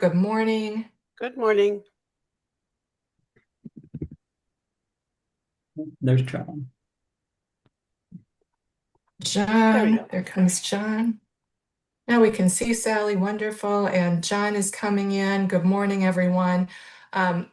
Good morning. Good morning. There's John. There we John, go. there comes John. Now we can see Sally, wonderful, and John is coming in. Good morning, everyone. Um,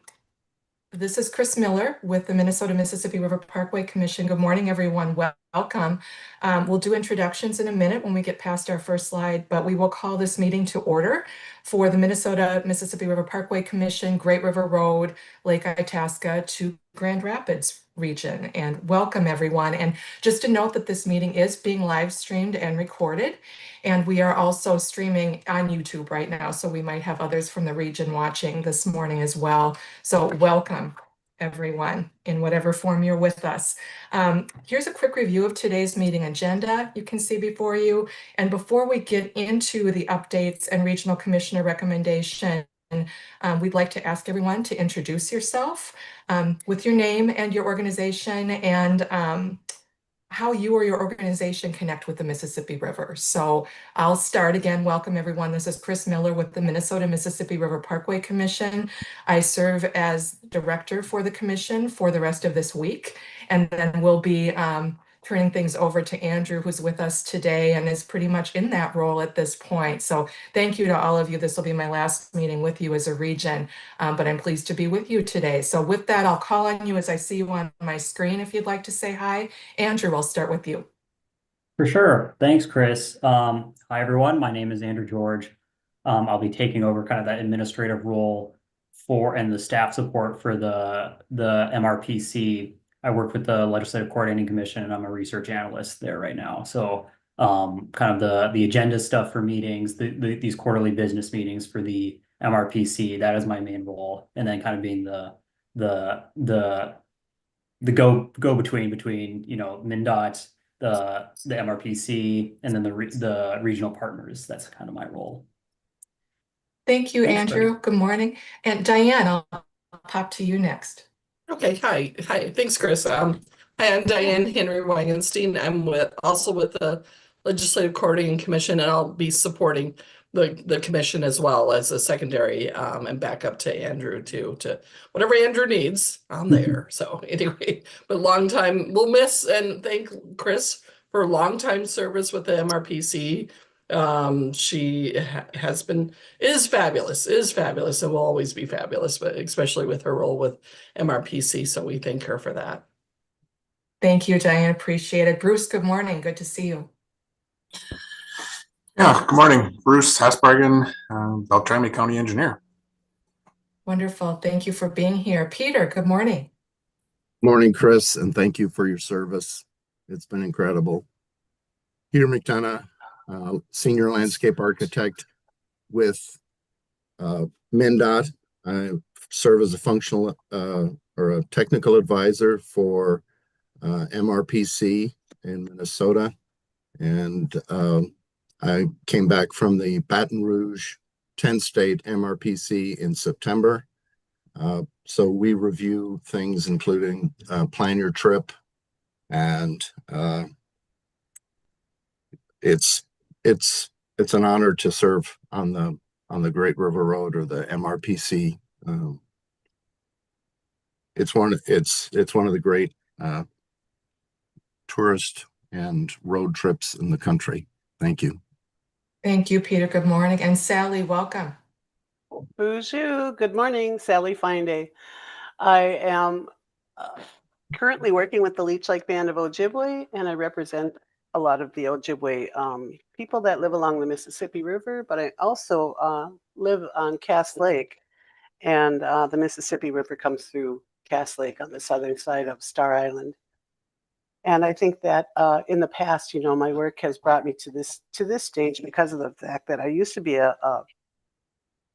This is Chris Miller with the Minnesota Mississippi River Parkway Commission. Good morning, everyone. Welcome. We'll do introductions in a minute when we get past our first slide, but we will call this meeting to order for the Minnesota Mississippi River Parkway Commission, Great River Road, Lake Itasca to Grand Rapids region. And welcome, everyone. And just to note that this meeting is being live streamed and recorded. And we are also streaming on YouTube right now, so we might have others from the region watching this morning as well. So welcome, everyone, in whatever form you're with us. Here's a quick review of today's meeting agenda you can see before you. And before we get into the updates and regional commissioner recommendation, we'd like to ask everyone to introduce yourself with your name and your organization and how you or your organization connect with the Mississippi River. So I'll start again. Welcome, everyone. This is Chris Miller with the Minnesota Mississippi River Parkway Commission. I serve as director for the commission for the rest of this week, and then we'll be turning things over to Andrew, who's with us today and is pretty much in that role at this point. So thank you to all of you. This will be my last meeting with you as a region, but I'm pleased to be with you today. So with that, I'll call on you as I see you on my screen if you'd like to say hi. Andrew, I'll start with you. For sure. Thanks, Chris. Hi, everyone. My name is Andrew George. I'll be taking over kind of that administrative role for and the staff support for the MRPC. I work with the Legislative Coordinating Commission, and I'm a research analyst there right now. So kind of the agenda stuff for meetings, these quarterly business meetings for the MRPC, that is my main role. And then kind of being the go between MnDOT, the MRPC, and then the regional partners. That's kind of my role. Thank you, Thanks, Chris. Andrew. Good morning. And Diane, I'll pop to you next. Okay, hi. Thanks, Chris. Hi, I'm Diane Henry Wagenstein. I'm also with the Legislative Coordinating Commission, and I'll be supporting the commission as well as a secondary and backup to Andrew too, to whatever Andrew needs, I'm there. So anyway, but long time we'll miss and thank Chris for long time service with the MRPC. She is fabulous, and will always be fabulous, but especially with her role with MRPC. So we thank her for that. Thank you, Diane. Appreciate it. Bruce, good morning. Good to see you. Yeah, good morning. Bruce Hasbergen, Beltrami County Engineer. Wonderful. Thank you for being here. Peter, good morning. Morning, Chris, and thank you for your service. It's been incredible. Peter McDonough, Senior Landscape Architect with MnDOT. I serve as a functional or a technical advisor for MRPC in Minnesota. And I came back from the Baton Rouge 10-state MRPC in September. So we review things including plan your trip, and it's an honor to serve on the Great River Road or the MRPC. It's one of the great tourist and road trips in the country. Thank you. Thank you, Peter. Good morning. And Sally, welcome. Bonjour. Good morning, Sally Finde. I am currently working with the Leech Lake Band of Ojibwe, and I represent a lot of the Ojibwe people that live along the Mississippi River, but I also live on Cass Lake, and the Mississippi River comes through Cass Lake on the southern side of Star Island. And I think that in the past, my work has brought me to this stage because of the fact that I used to be a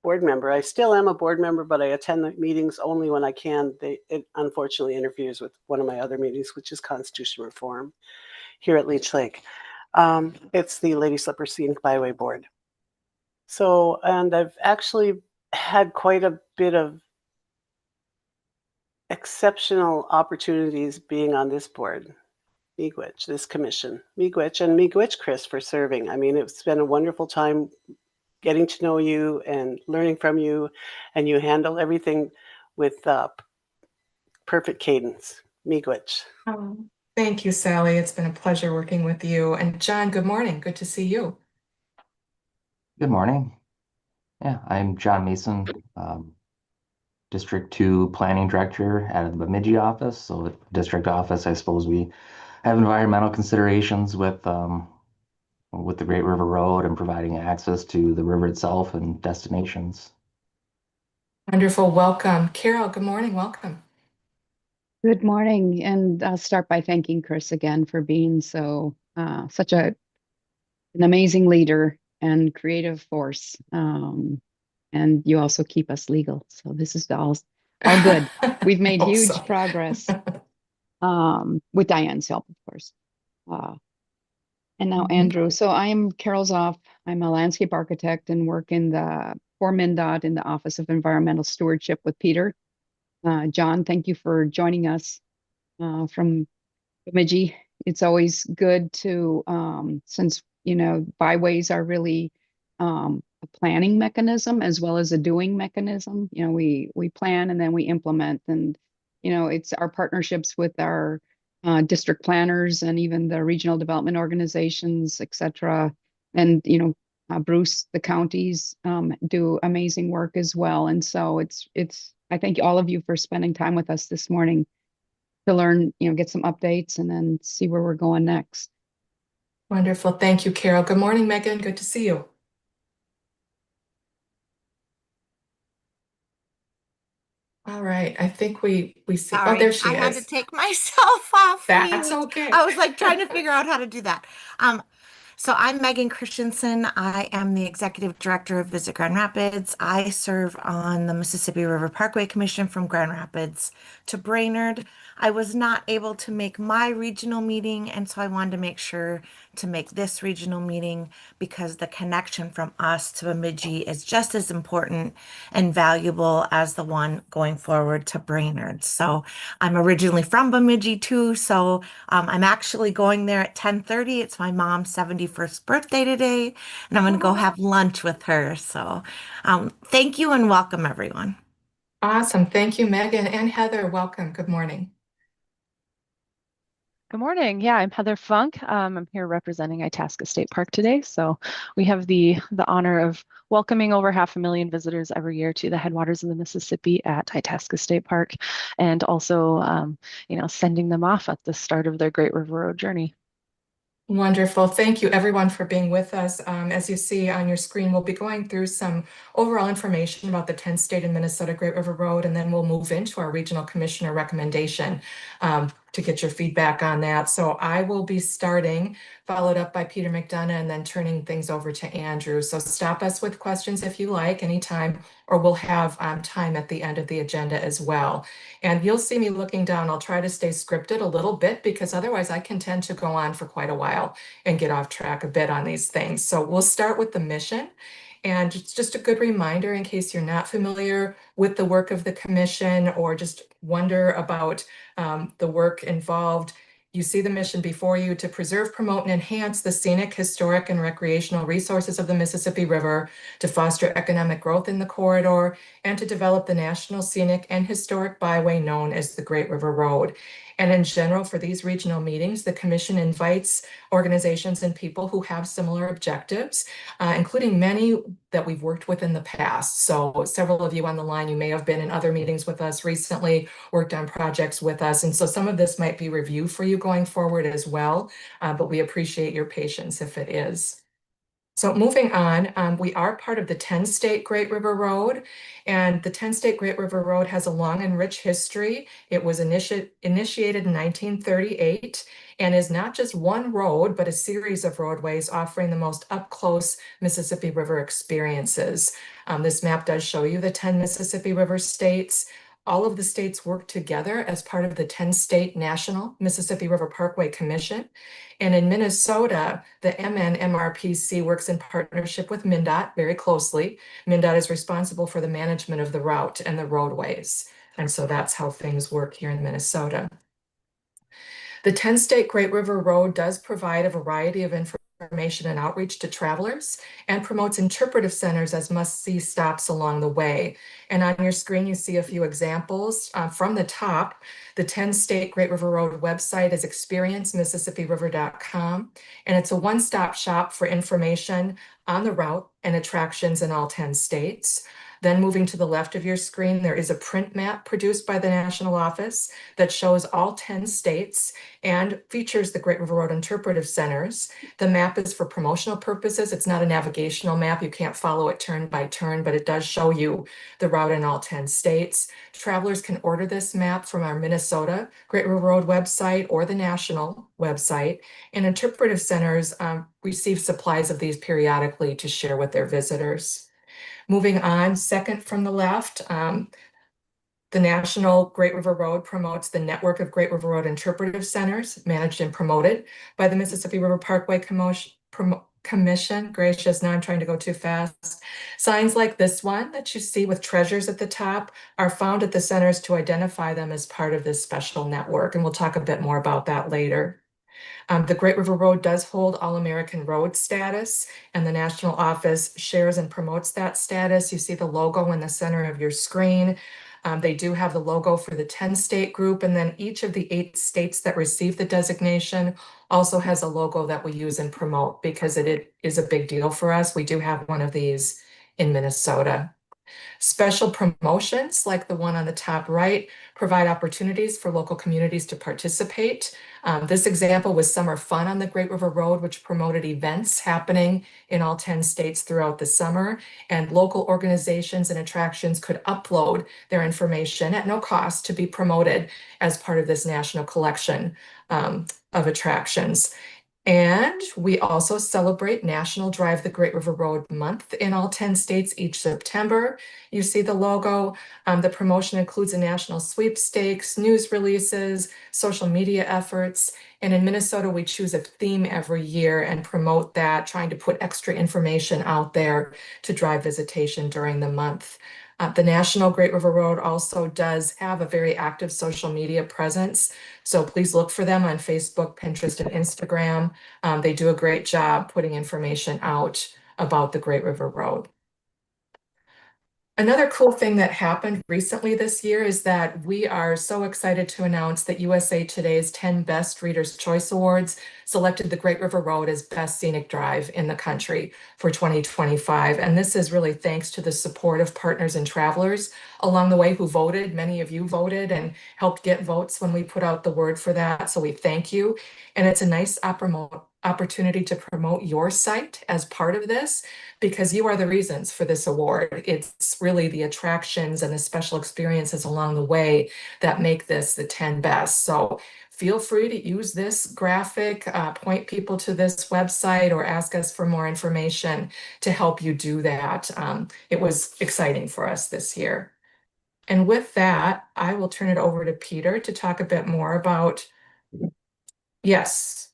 board member. I still am a board member, but I attend the meetings only when I can. It unfortunately interferes with one of my other meetings, which is Constitution Reform here at Leech Lake. It's the Lady Slipper Scenic Byway Board. So, and I've actually had quite a bit of exceptional opportunities being on this board. This commission, Miigwech, and Miigwech Chris for serving. I mean, it's been a wonderful time getting to know you and learning from you, and you handle everything with perfect cadence. Miigwech. Oh, thank you, Sally. It's been a pleasure working with you. And John, good morning. Good to see you. Good morning. Yeah, I'm John Mason, District 2 Planning Director out of the Bemidji office. So with district office, I suppose we have environmental considerations with the Great River Road and providing access to the river itself and destinations. Wonderful. Welcome. Carol, good morning. Welcome. Good morning, and I'll start by thanking Chris again for being such an amazing leader and creative force. And you also keep us legal, so this is all good. We've made Hope huge so. progress with Diane's help, of course. And now Mhm. Andrew. So I am Carol's off. I'm a landscape architect and work for MnDOT in the Office of Environmental Stewardship with Peter. John, thank you for joining us from Bemidji. It's always good to, since, byways are really a planning mechanism as well as a doing mechanism. We plan and then we implement, and, it's our partnerships with our district planners and even the regional development organizations, et cetera. And, Bruce, the counties do amazing work as well. And so I thank all of you for spending time with us this morning to learn, get some updates and then see where we're going next. Wonderful. Thank you, Carol. Good morning, Megan. Good to see you. All right. I think we see. Oh, Sorry, there she I had to is. take myself off That's mute. okay. I was like trying to figure out how to do that. So I'm Megan Christensen. I am the executive director of Visit Grand Rapids. I serve on the Mississippi River Parkway Commission from Grand Rapids to Brainerd. I was not able to make my regional meeting, and so I wanted to make sure to make this regional meeting because the connection from us to Bemidji is just as important and valuable as the one going forward to Brainerd. So I'm originally from Bemidji too, so I'm actually going there at 10:30. It's my mom's 71st birthday today, and I'm going to go have lunch with her. So thank you and welcome, everyone. Awesome. Thank you, Megan and Heather. Welcome. Good morning. Good morning. Yeah, I'm Heather Funk. I'm here representing Itasca State Park today. So we have the honor of welcoming over 500,000 visitors every year to the headwaters of the Mississippi at Itasca State Park, and also, sending them off at the start of their Great River Road journey. Wonderful. Thank you, everyone, for being with us. As you see on your screen, we'll be going through some overall information about the 10th State and Minnesota Great River Road, and then we'll move into our regional commissioner recommendation to get your feedback on that. So I will be starting, followed up by Peter McDonough, and then turning things over to Andrew. So stop us with questions if you like anytime, or we'll have time at the end of the agenda as well. And you'll see me looking down. I'll try to stay scripted a little bit because otherwise I can tend to go on for quite a while and get off track a bit on these things. So we'll start with the mission. And it's just a good reminder in case you're not familiar with the work of the commission or just wonder about the work involved. You see the mission before you: to preserve, promote, and enhance the scenic, historic, and recreational resources of the Mississippi River, to foster economic growth in the corridor, and to develop the national scenic and historic byway known as the Great River Road. And in general, for these regional meetings, the commission invites organizations and people who have similar objectives, including many that we've worked with in the past. So several of you on the line, you may have been in other meetings with us recently, worked on projects with us. And so some of this might be review for you going forward as well, but we appreciate your patience if it is. So moving on, we are part of the 10-state Great River Road, and the 10-state Great River Road has a long and rich history. It was initiated in 1938 and is not just one road, but a series of roadways offering the most up-close Mississippi River experiences. This map does show you the 10 Mississippi River states. All of the states work together as part of the 10-state National Mississippi River Parkway Commission. And in Minnesota, the MRPC works in partnership with MnDOT very closely. MnDOT is responsible for the management of the route and the roadways. And so that's how things work here in Minnesota. The 10-state Great River Road does provide a variety of information information and outreach to travelers and promotes interpretive centers as must-see stops along the way. And on your screen, you see a few examples. From the top, the 10-state Great River Road website is experiencemississippiriver.com, and it's a one-stop shop for information on the route and attractions in all 10 states. Then moving to the left of your screen, there is a print map produced by the National Office that shows all 10 states and features the Great River Road Interpretive Centers. The map is for promotional purposes. It's not a navigational map. You can't follow it turn by turn, but it does show you the route in all 10 states. Travelers can order this map from our Minnesota Great River Road website or the national website, and interpretive centers receive supplies of these periodically to share with their visitors. Moving on, second from the left, the National Great River Road promotes the network of Great River Road Interpretive Centers managed and promoted by the Mississippi River Parkway Commission. Gracious, now I'm trying to go too fast. Signs like this one that you see with treasures at the top are found at the centers to identify them as part of this special network, and we'll talk a bit more about that later. The Great River Road does hold All-American Road status, and the National Office shares and promotes that status. You see the logo in the center of your screen. They do have the logo for the 10-state group, and then each of the 8 states that receive the designation also has a logo that we use and promote because it is a big deal for us. We do have one of these in Minnesota. Special promotions, like the one on the top right, provide opportunities for local communities to participate. This example was Summer Fun on the Great River Road, which promoted events happening in all 10 states throughout the summer. And local organizations and attractions could upload their information at no cost to be promoted as part of this national collection of attractions. And we also celebrate National Drive the Great River Road Month in all 10 states each September. You see the logo. The promotion includes a national sweepstakes, news releases, social media efforts. And in Minnesota, we choose a theme every year and promote that, trying to put extra information out there to drive visitation during the month. The National Great River Road also does have a very active social media presence. So please look for them on Facebook, Pinterest, and Instagram. They do a great job putting information out about the Great River Road. Another cool thing that happened recently this year is that we are so excited to announce that USA Today's 10 Best Readers' Choice Awards selected the Great River Road as Best Scenic Drive in the country for 2025. And this is really thanks to the support of partners and travelers along the way who voted. Many of you voted and helped get votes when we put out the word for that. So we thank you. And it's a nice opportunity to promote your site as part of this, because you are the reasons for this award. It's really the attractions and the special experiences along the way that make this the 10 best. So feel free to use this graphic, point people to this website, or ask us for more information to help you do that. It was exciting for us this year. And with that, I will turn it over to Peter to talk a bit more about, yes,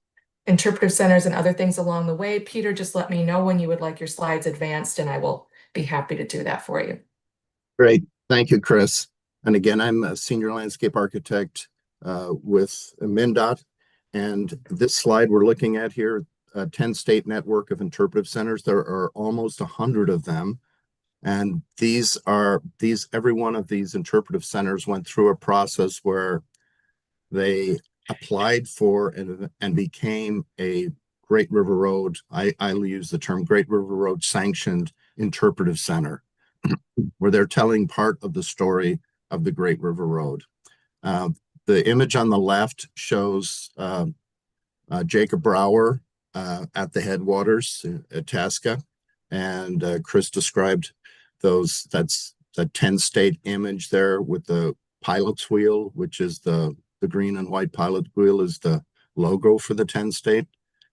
interpretive centers and other things along the way. Peter, just let me know when you would like your slides advanced, and I will be happy to do that for you. Great. Thank you, Chris. And again, I'm a senior landscape architect with MnDOT. And this slide we're looking at here, a 10-state network of interpretive centers. There are almost 100 of them. And every one of these interpretive centers went through a process where they applied for and became a Great River Road, I use the term Great River Road sanctioned interpretive center, where they're telling part of the story of the Great River Road. The image on the left shows Jacob Brower at the headwaters at Itasca, and Chris described that's the 10-state image there with the pilot's wheel, which is the green and white pilot wheel is the logo for the 10-state.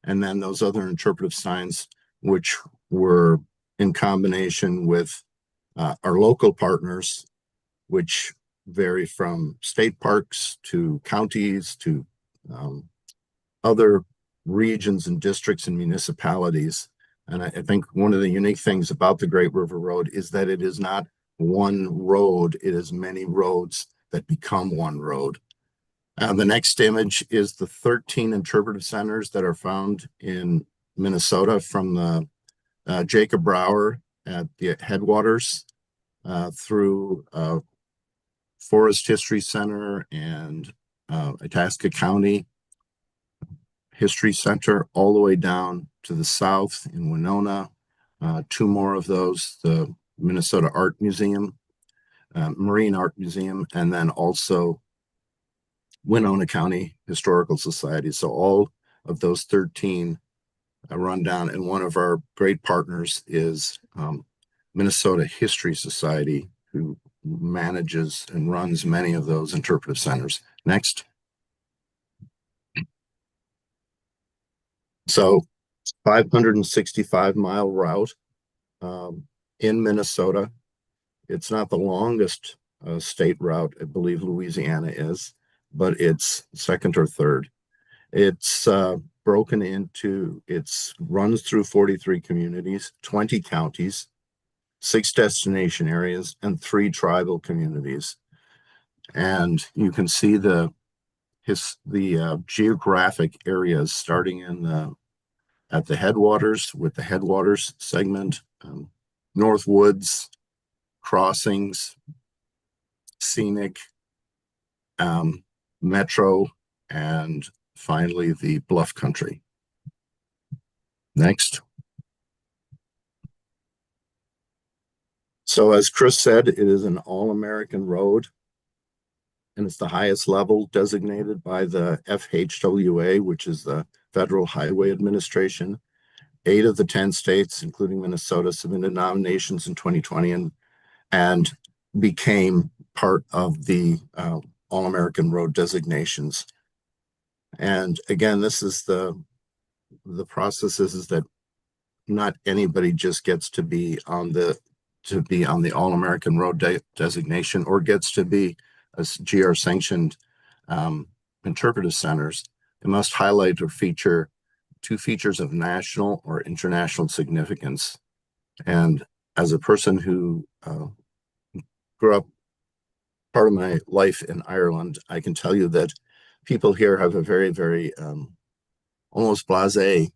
And then those other interpretive signs, which were in combination with our local partners, which vary from state parks to counties to other regions and districts and municipalities. And I think one of the unique things about the Great River Road is that it is not one road, it is many roads that become one road. The next image is the 13 interpretive centers that are found in Minnesota from the Jacob Brower at the headwaters through Forest History Center and Itasca County History Center, all the way down to the south in Winona. Two more of those, the Minnesota Art Museum, Marine Art Museum, and then also Winona County Historical Society. So all of those 13 run down, and one of our great partners is Minnesota History Society, who manages and runs many of those interpretive centers. Next. So 565-mile route in Minnesota. It's not the longest state route, I believe Louisiana is, but it's second or third. It's broken into, it runs through 43 communities, 20 counties, 6 destination areas, and 3 tribal communities. And you can see the geographic areas starting in at the headwaters with the headwaters segment, North Woods, Crossings, Scenic, Metro, and finally the Bluff Country. Next. So as Chris said, it is an all-American road, and it's the highest level designated by the FHWA, which is the Federal Highway Administration. 8 of the 10 states, including Minnesota, submitted nominations in 2020 and became part of the All-American Road designations. And again, this is the process is that not anybody just gets to be on the All-American Road designation or gets to be a GR sanctioned interpretive centers. They must highlight or feature 2 features of national or international significance. And as a person who grew up part of my life in Ireland, I can tell you that people here have a very, very almost blasé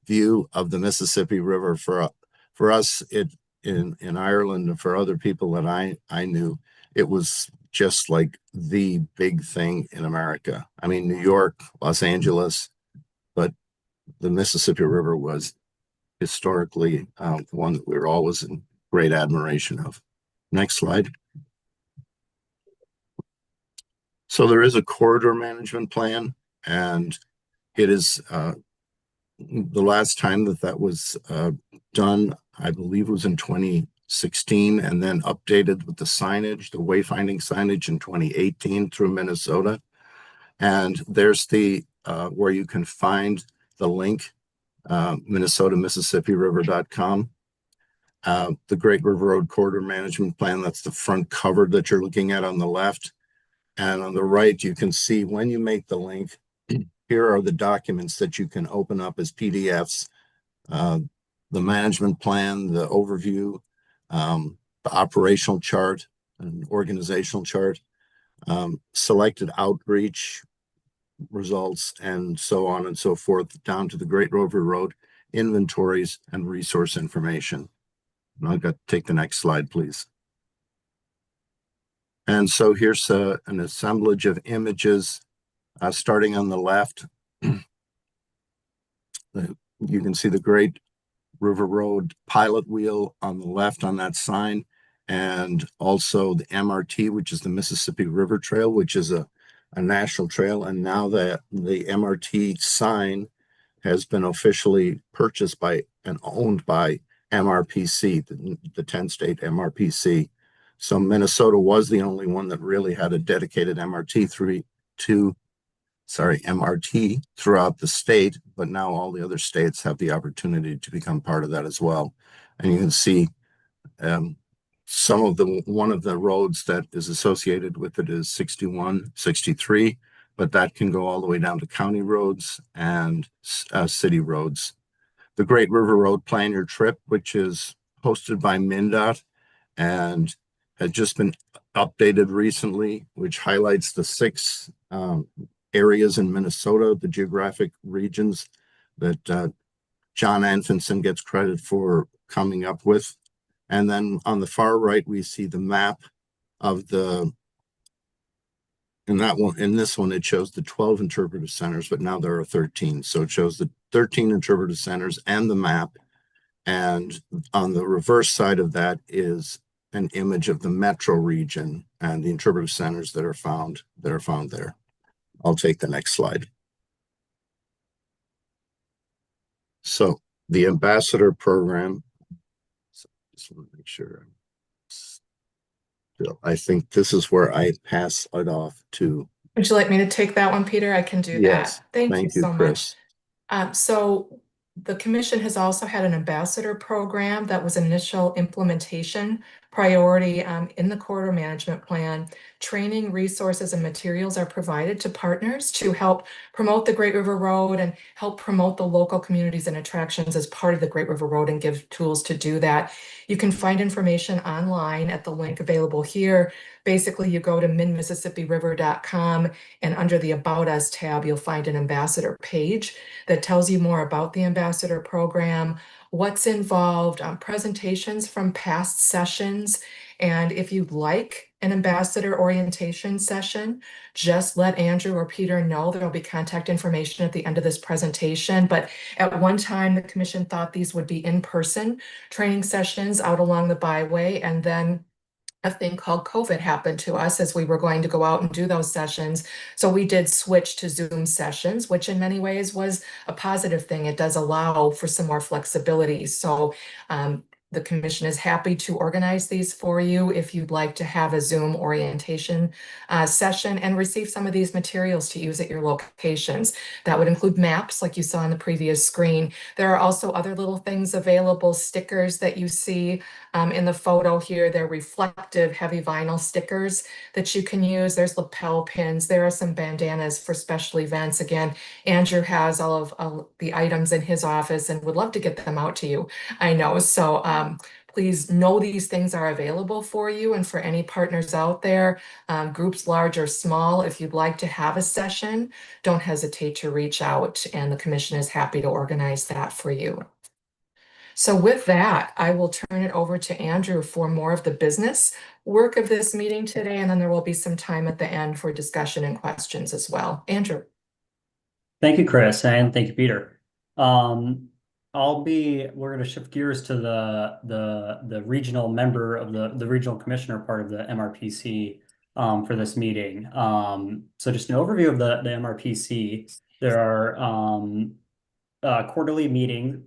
view of the Mississippi River. For us, in Ireland, and for other people that I knew, it was just like the big thing in America. I mean, New York, Los Angeles, but the Mississippi River was historically one that we were always in great admiration of. Next slide. So there is a corridor management plan, and it is the last time that was done, I believe, was in 2016, and then updated with the signage, the wayfinding signage in 2018 through Minnesota. And there's the where you can find the link, Mississippi-River.com. The Great River Road Corridor Management Plan, that's the front cover that you're looking at on the left. And on the right, you can see when you make the link, here are the documents that you can open up as PDFs, the management plan, the overview, the operational chart, an organizational chart, selected outreach results, and so on and so forth, down to the Great River Road inventories and resource information. And I've got to take the next slide, please. And so here's an assemblage of images starting on the left. You can see the Great River Road pilot wheel on the left on that sign, and also the MRT, which is the Mississippi River Trail, which is a national trail. And now that the MRT sign has been officially purchased by and owned by MRPC, the 10-state MRPC. So Minnesota was the only one that really had a dedicated MRT throughout the state, but now all the other states have the opportunity to become part of that as well. And you can see one of the roads that is associated with it is 61, 63, but that can go all the way down to county roads and city roads. The Great River Road Plan Your Trip, which is hosted by MnDOT and has just been updated recently, which highlights the 6 areas in Minnesota, the geographic regions that John Anfinson gets credit for coming up with. And then on the far right, we see the map of in this one, it shows the 12 interpretive centers, but now there are 13. So it shows the 13 interpretive centers and the map. And on the reverse side of that is an image of the metro region and the interpretive centers that are found there. I'll take the next slide. So the ambassador program. So just want to make sure. I think this is where I pass it off to. Would you like me to take that one, Peter? I can do Yes, that. Thank you so much. Chris. So the commission has also had an ambassador program that was initial implementation priority in the corridor management plan. Training, resources, and materials are provided to partners to help promote the Great River Road and help promote the local communities and attractions as part of the Great River Road and give tools to do that. You can find information online at the link available here. Basically, you go to midmississippiriver.com and under the About Us tab, you'll find an ambassador page that tells you more about the ambassador program, what's involved, presentations from past sessions. And if you'd like an ambassador orientation session, just let Andrew or Peter know. There'll be contact information at the end of this presentation. But at one time, the commission thought these would be in-person training sessions out along the byway, and then a thing called COVID happened to us as we were going to go out and do those sessions. So we did switch to Zoom sessions, which in many ways was a positive thing. It does allow for some more flexibility. So the commission is happy to organize these for you if you'd like to have a Zoom orientation session and receive some of these materials to use at your locations. That would include maps like you saw on the previous screen. There are also other little things available, stickers that you see in the photo here. They're reflective heavy vinyl stickers that you can use. There's lapel pins. There are some bandanas for special events. Again, Andrew has all of the items in his office and would love to get them out to you, I know. So please know these things are available for you, and for any partners out there, groups large or small, if you'd like to have a session, don't hesitate to reach out, and the commission is happy to organize that for you. So with that, I will turn it over to Andrew for more of the business work of this meeting today, and then there will be some time at the end for discussion and questions as well. Andrew. Thank you, Chris, and thank you, Peter. We're going to shift gears to the regional member of the regional commissioner part of the MRPC for this meeting. So just an overview of the MRPC. There are quarterly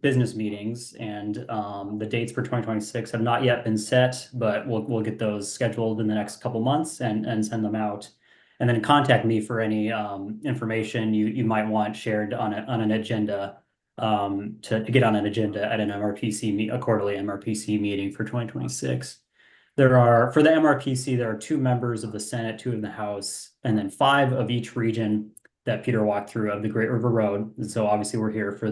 business meetings, and the dates for 2026 have not yet been set, but we'll get those scheduled in the next couple months and send them out. And then contact me for any information you might want shared on an agenda to get on an agenda at an a quarterly MRPC meeting for 2026. For the MRPC, there are 2 members of the Senate, 2 in the House, and then 5 of each region that Peter walked through of the Great River Road. And so obviously we're here for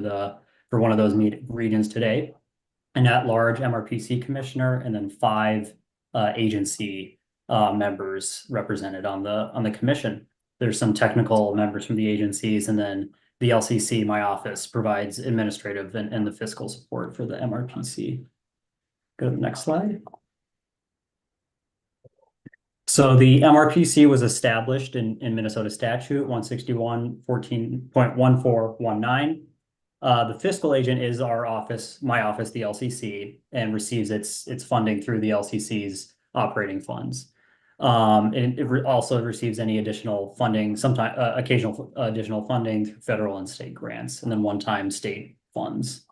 one of those regions today. An at-large MRPC commissioner, and then 5 agency members represented on the commission. There's some technical members from the agencies, and then the LCC, my office, provides administrative and the fiscal support for the MRPC. Go to the next slide. So the MRPC was established in Minnesota Statute 161-14.1419. The fiscal agent is our office, my office, the LCC, and receives its funding through the LCC's operating funds. And it also receives any additional funding, occasional additional funding through federal and state grants, and then one-time state funds.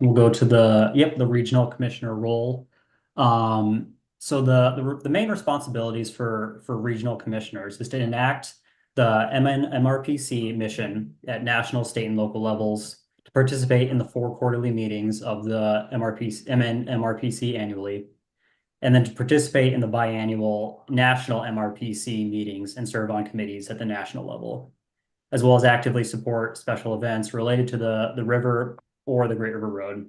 We'll go to the regional commissioner role. So the main responsibilities for regional commissioners is to enact the MRPC mission at national, state, and local levels, to participate in the 4 quarterly meetings of the MRPC annually, and then to participate in the biannual national MRPC meetings and serve on committees at the national level, as well as actively support special events related to the river or the Great River Road.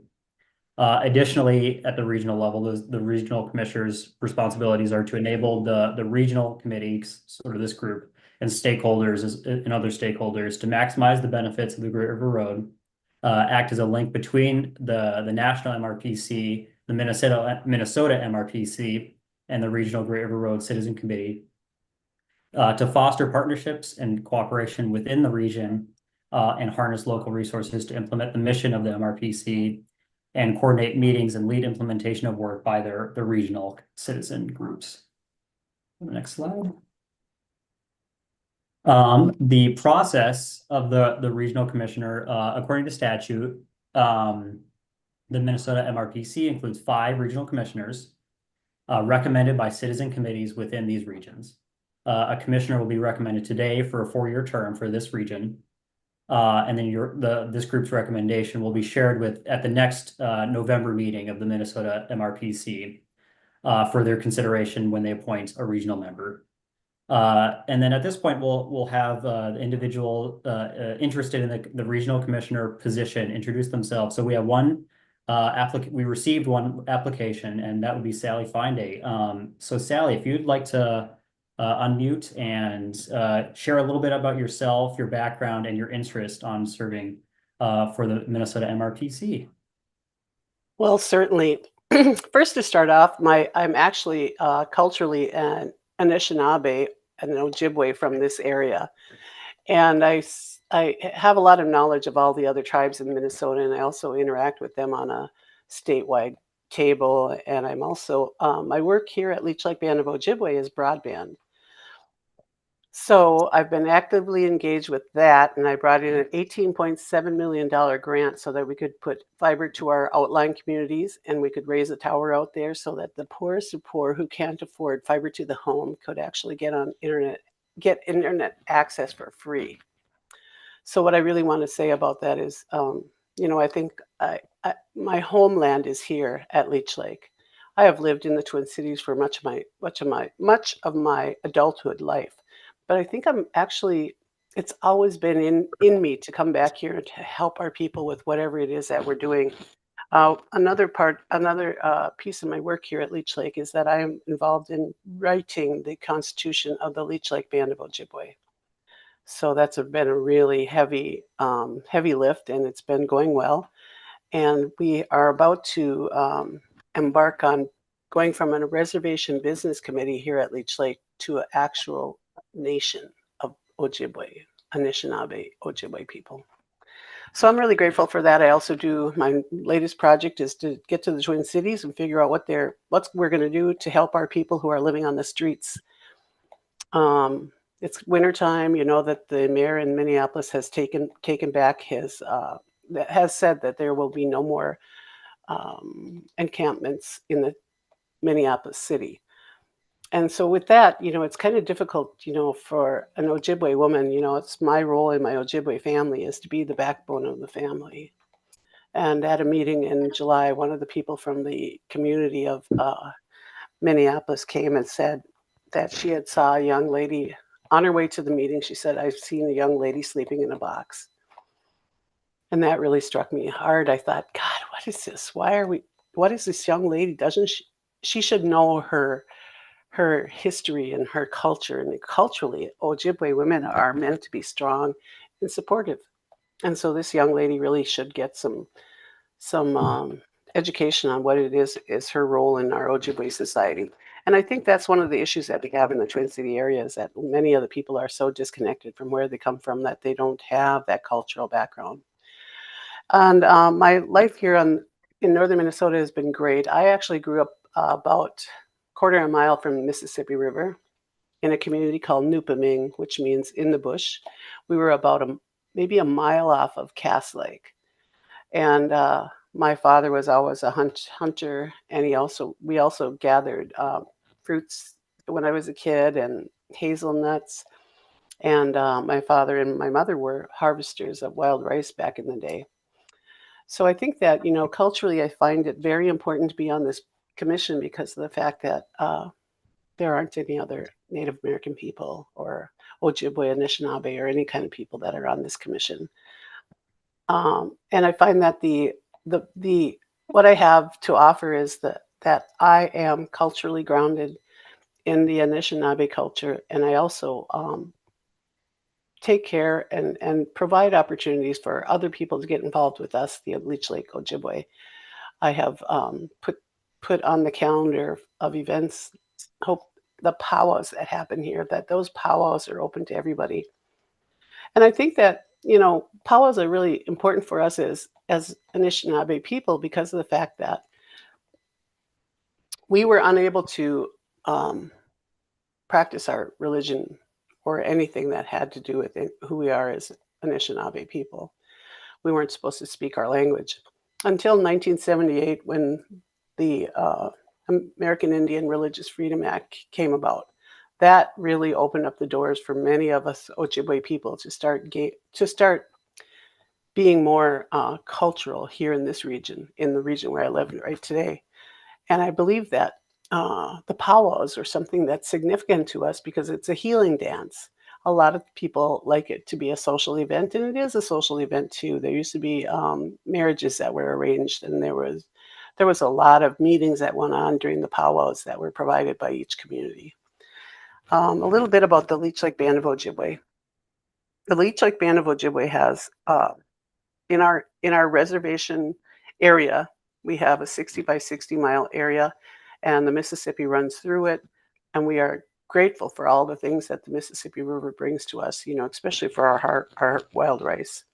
Additionally, at the regional level, the regional commissioner's responsibilities are to enable the regional committees, sort of this group, and stakeholders and other stakeholders to maximize the benefits of the Great River Road, act as a link between the national MRPC, the Minnesota MRPC, and the Regional Great River Road Citizen Committee to foster partnerships and cooperation within the region and harness local resources to implement the mission of the MRPC and coordinate meetings and lead implementation of work by the regional citizen groups. Next slide. The process of the regional commissioner, according to statute, the Minnesota MRPC includes 5 regional commissioners recommended by citizen committees within these regions. A commissioner will be recommended today for a 4-year term for this region. And then this group's recommendation will be shared at the next November meeting of the Minnesota MRPC for their consideration when they appoint a regional member. And then at this point, we'll have the individual interested in the regional commissioner position introduce themselves. So we have we received one application, and that would be Sally Finday. So Sally, if you'd like to unmute and share a little bit about yourself, your background, and your interest on serving for the Minnesota MRPC. Well, certainly. First, to start off, I'm actually culturally an Anishinaabe and an Ojibwe from this area, and I have a lot of knowledge of all the other tribes in Minnesota, and I also interact with them on a statewide table. And I'm also my work here at Leech Lake Band of Ojibwe is broadband. So I've been actively engaged with that, and I brought in an $18.7 million grant so that we could put fiber to our outlying communities, and we could raise a tower out there so that the poorest of poor who can't afford fiber to the home could actually get internet access for free. So what I really want to say about that is, I think my homeland is here at Leech Lake. I have lived in the Twin Cities for much of my adulthood life. But I think it's always been in me to come back here and to help our people with whatever it is that we're doing. Another piece of my work here at Leech Lake is that I am involved in writing the Constitution of the Leech Lake Band of Ojibwe. So that's been a really heavy lift, and it's been going well. And we are about to embark on going from a reservation business committee here at Leech Lake to an actual nation of Ojibwe, Anishinaabe Ojibwe people. So I'm really grateful for that. I also my latest project is to get to the Twin Cities and figure out what we're going to do to help our people who are living on the streets. It's wintertime. You know that the mayor in Minneapolis has taken back has said that there will be no more encampments in the Minneapolis city. And so with that, it's kind of difficult, for an Ojibwe woman. It's my role in my Ojibwe family is to be the backbone of the family. And at a meeting in July, one of the people from the community of Minneapolis came and said that she had saw a young lady on her way to the meeting. She said, "I've seen a young lady sleeping in a box." And that really struck me hard. I thought, God, what is this? What is this young lady? Doesn't she should know her history and her culture. And culturally, Ojibwe women are meant to be strong and supportive. And so this young lady really should get some education on what it is her role in our Ojibwe society. And I think that's one of the issues that we have in the Twin City area is that many of the people are so disconnected from where they come from that they don't have that cultural background. And my life here in northern Minnesota has been great. I actually grew up about quarter of a mile from the Mississippi River in a community called Nupaming, which means in the bush. We were about maybe a mile off of Cass Lake. And my father was always a hunter, and we also gathered fruits when I was a kid and hazelnuts. And my father and my mother were harvesters of wild rice back in the day. So I think that, culturally, I find it very important to be on this commission because of the fact that there aren't any other Native American people or Ojibwe, Anishinaabe, or any kind of people that are on this commission. And I find that what I have to offer is that I am culturally grounded in the Anishinaabe culture, and I also take care and provide opportunities for other people to get involved with us, the Leech Lake Ojibwe. I have put on the calendar of events, hope the powwows that happen here, that those powwows are open to everybody. And I think that, you know, powwows are really important for us as Anishinaabe people because of the fact that we were unable to practice our religion or anything that had to do with who we are as Anishinaabe people. We weren't supposed to speak our language until 1978 when the American Indian Religious Freedom Act came about. That really opened up the doors for many of us Ojibwe people to start being more cultural here in this region, in the region where I live right today. And I believe that the powwows are something that's significant to us because it's a healing dance. A lot of people like it to be a social event, and it is a social event too. There used to be marriages that were arranged, and there was a lot of meetings that went on during the powwows that were provided by each community. A little bit about the Leech Lake Band of Ojibwe. The Leech Lake Band of Ojibwe has in our reservation area, we have a 60 by 60 mile area, and the Mississippi runs through it. And we are grateful for all the things that the Mississippi River brings to us, you know, especially for our wild rice.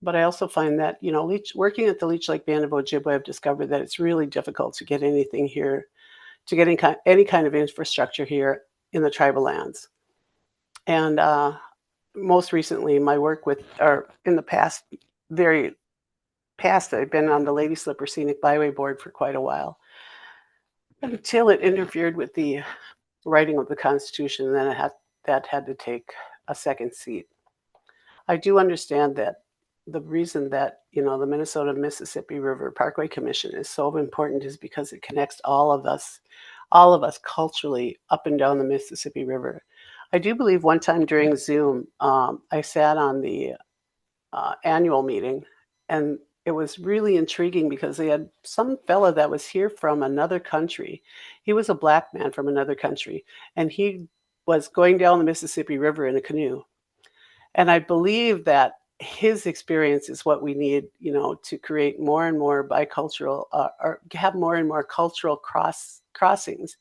But I also find that, you know, working at the Leech Lake Band of Ojibwe, I've discovered that it's really difficult to get anything here, to get any kind of infrastructure here in the tribal lands. And most recently, my work in the past, I've been on the Lady Slipper Scenic Byway Board for quite a while, until it interfered with the writing of the Constitution, and then that had to take a second seat. I do understand that the reason that, you know, the Minnesota Mississippi River Parkway Commission is so important is because it connects all of us culturally up and down the Mississippi River. I do believe one time during Zoom, I sat on the annual meeting, and it was really intriguing because they had some fella that was here from another country. He was a Black man from another country, and he was going down the Mississippi River in a canoe. And I believe that his experience is what we need, you know, to create more and more bicultural, or have more and more cultural crossings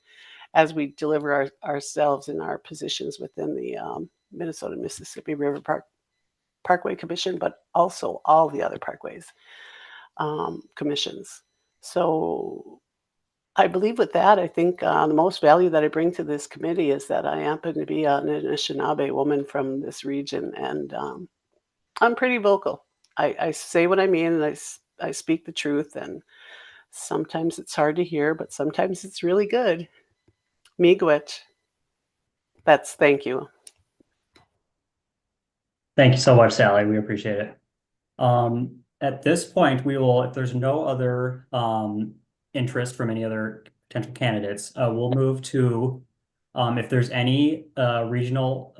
as we deliver ourselves in our positions within the Minnesota Mississippi River Parkway Commission, but also all the other parkways commissions. So I believe with that, I think the most value that I bring to this committee is that I happen to be an Anishinaabe woman from this region, and I'm pretty vocal. I say what I mean, and I speak the truth, and sometimes it's hard to hear, but sometimes it's really good. Miigwech. Thank you. Thank you so much, Sally. We appreciate it. At this point, we will, if there's no other interest from any other potential candidates, we'll move to if there's any regional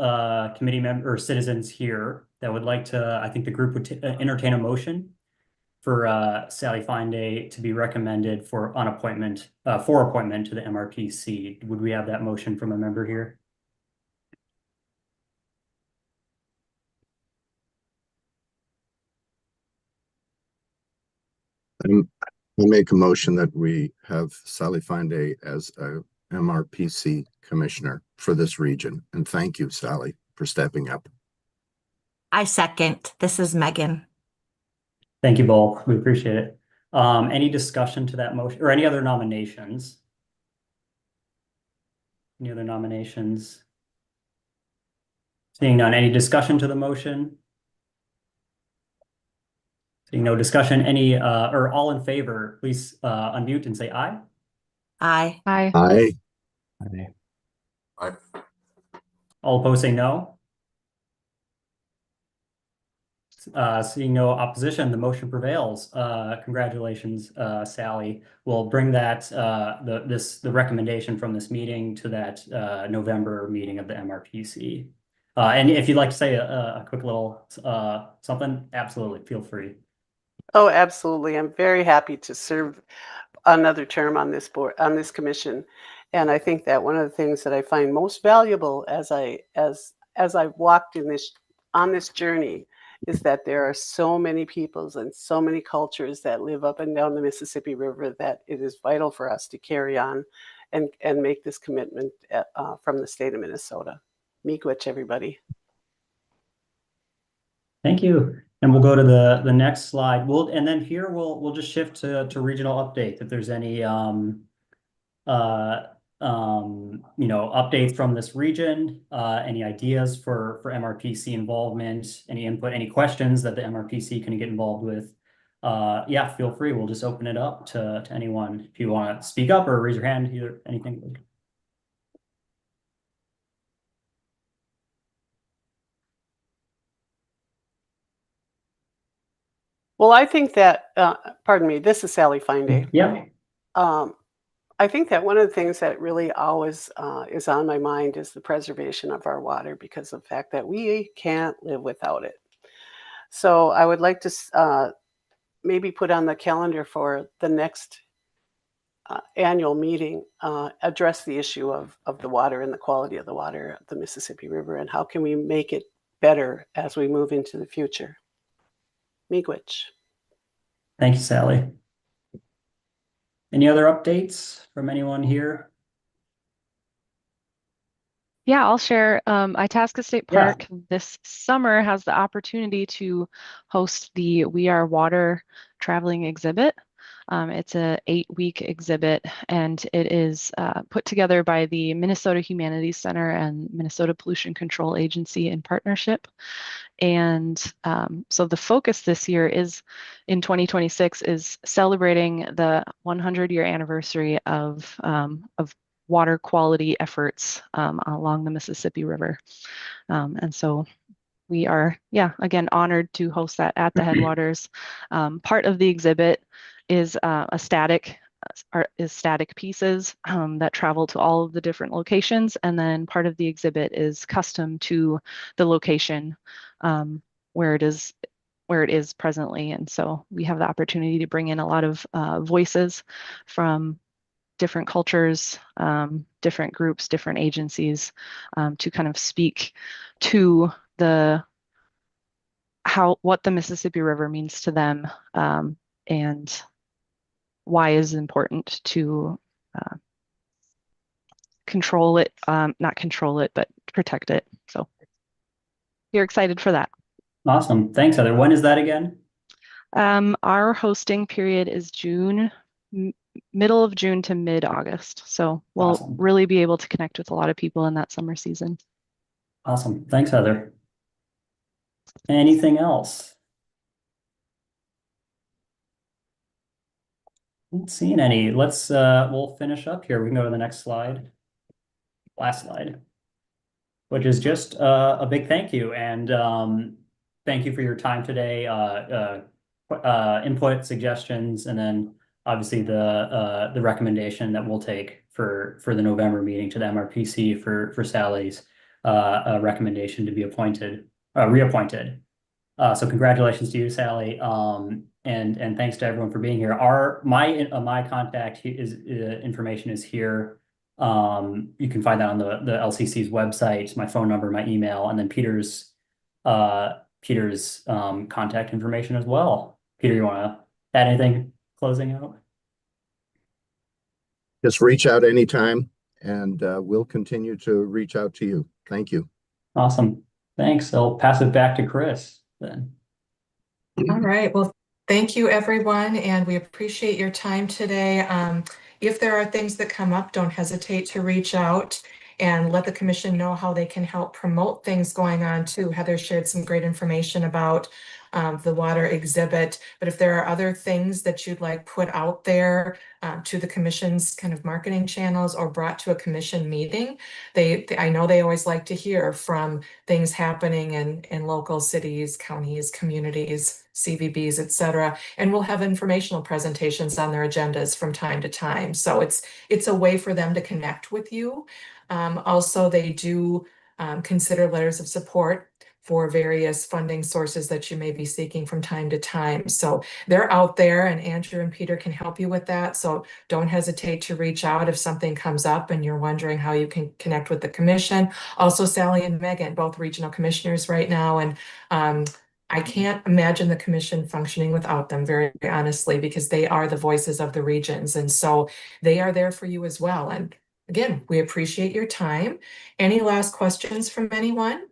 committee member or citizens here that would like to, I think the group would entertain a motion for Sally Fine-Day to be recommended for appointment to the MRPC. Would we have that motion from a member here? I make a motion that we have Sally Fine-Day as a MRPC commissioner for this region. And thank you, Sally, for stepping up. I second. This is Megan. Thank you both. We appreciate it. Any discussion to that motion or any other nominations? Any other nominations? Seeing none, any discussion to the motion? Seeing no discussion, any or all in favor, please unmute and say aye. Aye. Aye. Aye. Aye. All opposed say no. Seeing no opposition, the motion prevails. Congratulations, Sally. We'll bring that the recommendation from this meeting to that November meeting of the MRPC. And if you'd like to say a quick little something, absolutely feel free. Oh, absolutely. I'm very happy to serve another term on this board, on this commission. And I think that one of the things that I find most valuable as I've walked in this on this journey is that there are so many peoples and so many cultures that live up and down the Mississippi River that it is vital for us to carry on and make this commitment from the state of Minnesota. Miigwech, everybody. Thank you. And we'll go to the next slide. And then here we'll just shift to regional updates if there's any updates from this region, any ideas for MRPC involvement, any input, any questions that the MRPC can get involved with. Yeah, feel free. We'll just open it up to anyone if you want to speak up or raise your hand, either anything. Well, I think that, pardon me, this is Sally Fine-Day. Yeah. I think that one of the things that really always is on my mind is the preservation of our water because of the fact that we can't live without it. So I would like to maybe put on the calendar for the next annual meeting, address the issue of the water and the quality of the water of the Mississippi River and how can we make it better as we move into the future. Miigwech. Thank you, Sally. Any other updates from anyone here? Yeah, I'll share. Itasca State Park this summer has the opportunity to host the We Are Water traveling exhibit. It's a 8-week exhibit, and it is put together by the Minnesota Humanities Center and Minnesota Pollution Control Agency in partnership. And so the focus this year is in 2026 is celebrating the 100-year anniversary of water quality efforts along the Mississippi River. And so we are, again, honored to host that at the headwaters. Part of the exhibit is static pieces that travel to all of the different locations. And then part of the exhibit is custom to the location where it is presently. And so we have the opportunity to bring in a lot of voices from different cultures, different groups, different agencies to kind of speak to what the Mississippi River means to them and why is important to control it, not control it, but protect it. So you're excited for that. Awesome. Thanks, Heather. When is that again? Our hosting period is middle of June to mid-August. So we'll really be able to connect with a lot of people in that summer season. Awesome. Thanks, Heather. Anything else? Not seeing any. We'll finish up here. We can go to the next slide. Last slide, which is just a big thank you. And thank you for your time today, input, suggestions, and then obviously the recommendation that we'll take for the November meeting to the MRPC for Sally's recommendation to be reappointed. So congratulations to you, Sally. And thanks to everyone for being here. My contact information is here. You can find that on the LCC's website, my phone number, my email, and then Peter's contact information as well. Peter, you want to add anything closing out? Just reach out anytime, and we'll continue to reach out to you. Thank you. Awesome. Thanks. I'll pass it back to Chris then. All right. Well, thank you, everyone, and we appreciate your time today. If there are things that come up, don't hesitate to reach out and let the commission know how they can help promote things going on too. Heather shared some great information about the water exhibit, but if there are other things that you'd like put out there to the commission's kind of marketing channels or brought to a commission meeting, I know they always like to hear from things happening in local cities, counties, communities, CVBs, etc. And we'll have informational presentations on their agendas from time to time. So it's a way for them to connect with you. Also, they do consider letters of support for various funding sources that you may be seeking from time to time. So they're out there, and Andrew and Peter can help you with that. So don't hesitate to reach out if something comes up and you're wondering how you can connect with the commission. Also, Sally and Megan, both regional commissioners right now. And I can't imagine the commission functioning without them, very honestly, because they are the voices of the regions. And so they are there for you as well. And again, we appreciate your time. Any last questions from anyone?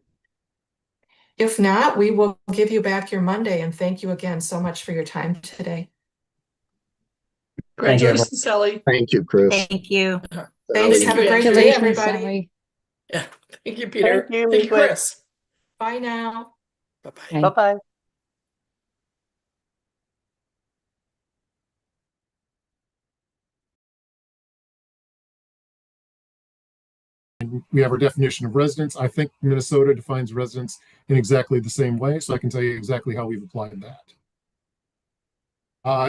If not, we will give you back your Monday, and thank you again so much for your time today. Thank you, everyone. Congratulations, Sally. Thank you, Chris. Thank you. Thanks. Sally. Have a great day, Congratulations, everybody. Sally. Yeah. Thank you, Peter. Thank you, Thank you, Miglet. Chris. Bye now. Bye-bye. Bye. Bye-bye. We have our definition of residence. I think Minnesota defines residence in exactly the same way, so I can tell you exactly how we've applied that.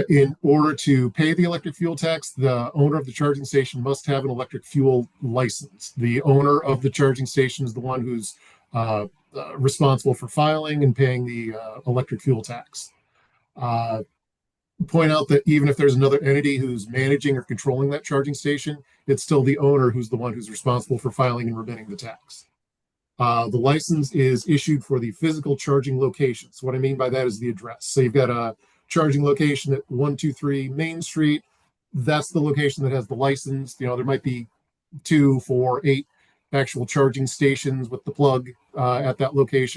In order to pay the electric fuel tax, the owner of the charging station must have an electric fuel license. The owner of the charging station is the one who's responsible for filing and paying the electric fuel tax. Point out that even if there's another entity who's managing or controlling that charging station, it's still the owner who's the one who's responsible for filing and remitting the tax. The license is issued for the physical charging location. So what I mean by that is the address. So you've got a charging location at 123 Main Street. That's the location that has the license. You know, there might be 2, 4, 8 actual charging stations with the plug at that location.